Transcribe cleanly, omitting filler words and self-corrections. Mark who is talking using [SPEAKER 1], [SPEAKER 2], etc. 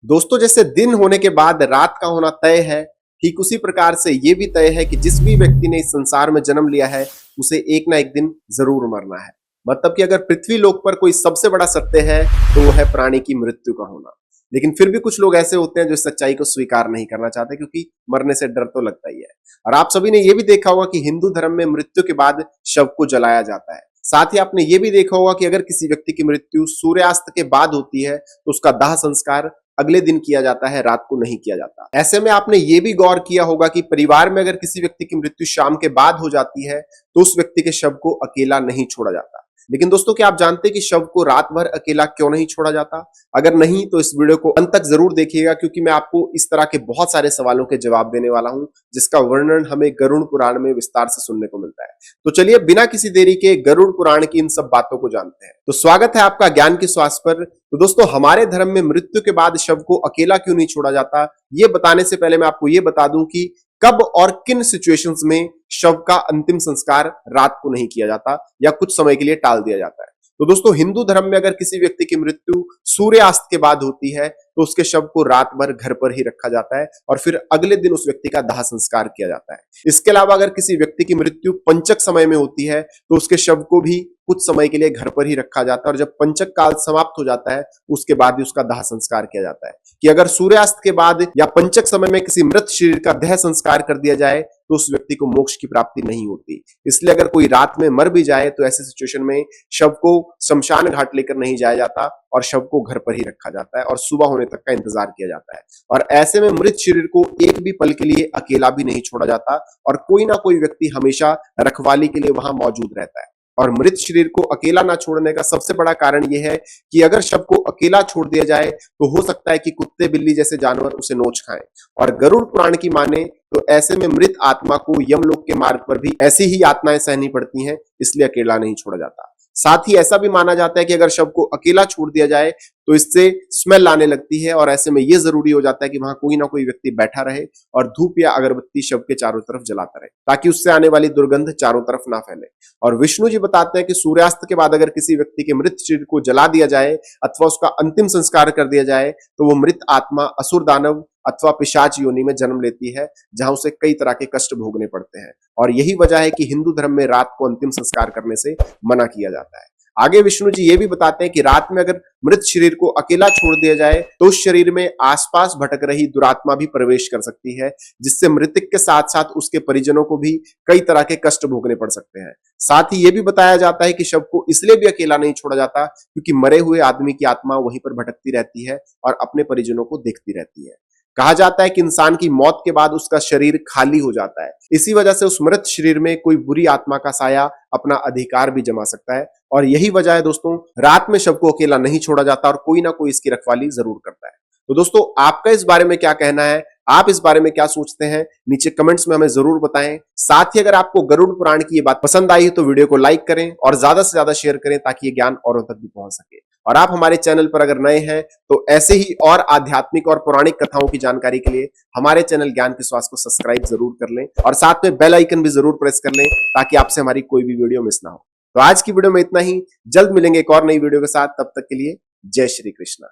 [SPEAKER 1] दोस्तों, जैसे दिन होने के बाद रात का होना तय है, ठीक उसी प्रकार से ये भी तय है कि जिस भी व्यक्ति ने इस संसार में जन्म लिया है, उसे एक ना एक दिन जरूर मरना है। मतलब कि अगर पृथ्वी लोक पर कोई सबसे बड़ा सत्य है, तो वो है प्राणी की मृत्यु का होना। लेकिन फिर भी कुछ लोग ऐसे होते हैं जो इस सच्चाई को स्वीकार नहीं करना चाहते, क्योंकि मरने से डर तो लगता ही है। और आप सभी ने यह भी देखा होगा कि हिंदू धर्म में मृत्यु के बाद शव को जलाया जाता है। साथ ही आपने ये भी देखा होगा कि अगर किसी व्यक्ति की मृत्यु सूर्यास्त के बाद होती है, तो उसका दाह संस्कार अगले दिन किया जाता है, रात को नहीं किया जाता। ऐसे में आपने ये भी गौर किया होगा कि परिवार में अगर किसी व्यक्ति की मृत्यु शाम के बाद हो जाती है, तो उस व्यक्ति के शव को अकेला नहीं छोड़ा जाता। लेकिन दोस्तों, क्या आप जानते हैं कि शव को रात भर अकेला क्यों नहीं छोड़ा जाता? अगर नहीं तो इस वीडियो को अंत तक जरूर देखिएगा, क्योंकि मैं आपको इस तरह के बहुत सारे सवालों के जवाब देने वाला हूं, जिसका वर्णन हमें गरुड़ पुराण में विस्तार से सुनने को मिलता है। तो चलिए बिना किसी देरी के गरुड़ पुराण की इन सब बातों को जानते हैं। तो स्वागत है आपका ज्ञान की श्वास पर। तो दोस्तों, हमारे धर्म में मृत्यु के बाद शव को अकेला क्यों नहीं छोड़ा जाता, ये बताने से पहले मैं आपको ये बता दूं कि कब और किन सिचुएशंस में शव का अंतिम संस्कार रात को नहीं किया जाता या कुछ समय के लिए टाल दिया जाता है। तो दोस्तों, हिंदू धर्म में अगर किसी व्यक्ति की मृत्यु सूर्यास्त के बाद होती है, तो उसके शव को रात भर घर पर ही रखा जाता है और फिर अगले दिन उस व्यक्ति का दाह संस्कार किया जाता है। इसके अलावा अगर किसी व्यक्ति की मृत्यु पंचक समय में होती है, तो उसके शव को भी कुछ समय के लिए घर पर ही रखा जाता है और जब पंचक काल समाप्त हो जाता है, उसके बाद ही उसका दाह संस्कार किया जाता है। कि अगर सूर्यास्त के बाद या पंचक समय में किसी मृत शरीर का देह संस्कार कर दिया जाए, तो उस व्यक्ति को मोक्ष की प्राप्ति नहीं होती। इसलिए अगर कोई रात में मर भी जाए, तो ऐसे सिचुएशन में शव को शमशान घाट लेकर नहीं जाया जाता और शव को घर पर ही रखा जाता है और सुबह होने तक का इंतजार किया जाता है। और ऐसे में मृत शरीर को एक भी पल के लिए अकेला भी नहीं छोड़ा जाता और कोई ना कोई व्यक्ति हमेशा रखवाली के लिए वहां मौजूद रहता है। और मृत शरीर को अकेला ना छोड़ने का सबसे बड़ा कारण यह है कि अगर शव को अकेला छोड़ दिया जाए, तो हो सकता है कि कुत्ते बिल्ली जैसे जानवर उसे नोच खाएं। और गरुड़ पुराण की माने तो ऐसे में मृत आत्मा को यमलोक के मार्ग पर भी ऐसी ही यातनाएं सहनी पड़ती हैं, इसलिए अकेला नहीं छोड़ा जाता। साथ ही ऐसा भी माना जाता है कि अगर शव को अकेला छोड़ दिया जाए, तो इससे स्मेल आने लगती है और ऐसे में यह जरूरी हो जाता है कि वहां कोई ना कोई व्यक्ति बैठा रहे और धूप या अगरबत्ती शव के चारों तरफ जलाता रहे, ताकि उससे आने वाली दुर्गंध चारों तरफ ना फैले। और विष्णु जी बताते हैं कि सूर्यास्त के बाद अगर किसी व्यक्ति के मृत शरीर को जला दिया जाए अथवा उसका अंतिम संस्कार कर दिया जाए, तो वो मृत आत्मा असुर दानव अथवा पिशाच योनि में जन्म लेती है, जहां उसे कई तरह के कष्ट भोगने पड़ते हैं। और यही वजह है कि हिंदू धर्म में रात को अंतिम संस्कार करने से मना किया जाता है। आगे विष्णु जी ये भी बताते हैं कि रात में अगर मृत शरीर को अकेला छोड़ दिया जाए, तो उस शरीर में आसपास भटक रही दुरात्मा भी प्रवेश कर सकती है, जिससे मृतक के साथ साथ उसके परिजनों को भी कई तरह के कष्ट भोगने पड़ सकते हैं। साथ ही यह भी बताया जाता है कि शव को इसलिए भी अकेला नहीं छोड़ा जाता, क्योंकि मरे हुए आदमी की आत्मा वहीं पर भटकती रहती है और अपने परिजनों को देखती रहती है। कहा जाता है कि इंसान की मौत के बाद उसका शरीर खाली हो जाता है। इसी वजह से उस मृत शरीर में कोई बुरी आत्मा का साया अपना अधिकार भी जमा सकता है। और यही वजह है दोस्तों, रात में शव को अकेला नहीं छोड़ा जाता और कोई ना कोई इसकी रखवाली जरूर करता है। तो दोस्तों, आपका इस बारे में क्या कहना है? आप इस बारे में क्या सोचते हैं? नीचे कमेंट्स में हमें जरूर बताएं। साथ ही अगर आपको गरुड़ पुराण की ये बात पसंद आई तो वीडियो को लाइक करें और ज्यादा से ज्यादा शेयर करें, ताकि ये ज्ञान औरों तक भी पहुंच सके। और आप हमारे चैनल पर अगर नए हैं, तो ऐसे ही और आध्यात्मिक और पौराणिक कथाओं की जानकारी के लिए हमारे चैनल ज्ञान की श्वास को सब्सक्राइब जरूर कर लें और साथ में बेल आइकन भी जरूर प्रेस कर लें, ताकि आपसे हमारी कोई भी वीडियो मिस ना हो। तो आज की वीडियो में इतना ही। जल्द मिलेंगे एक और नई वीडियो के साथ। तब तक के लिए जय श्री कृष्णा।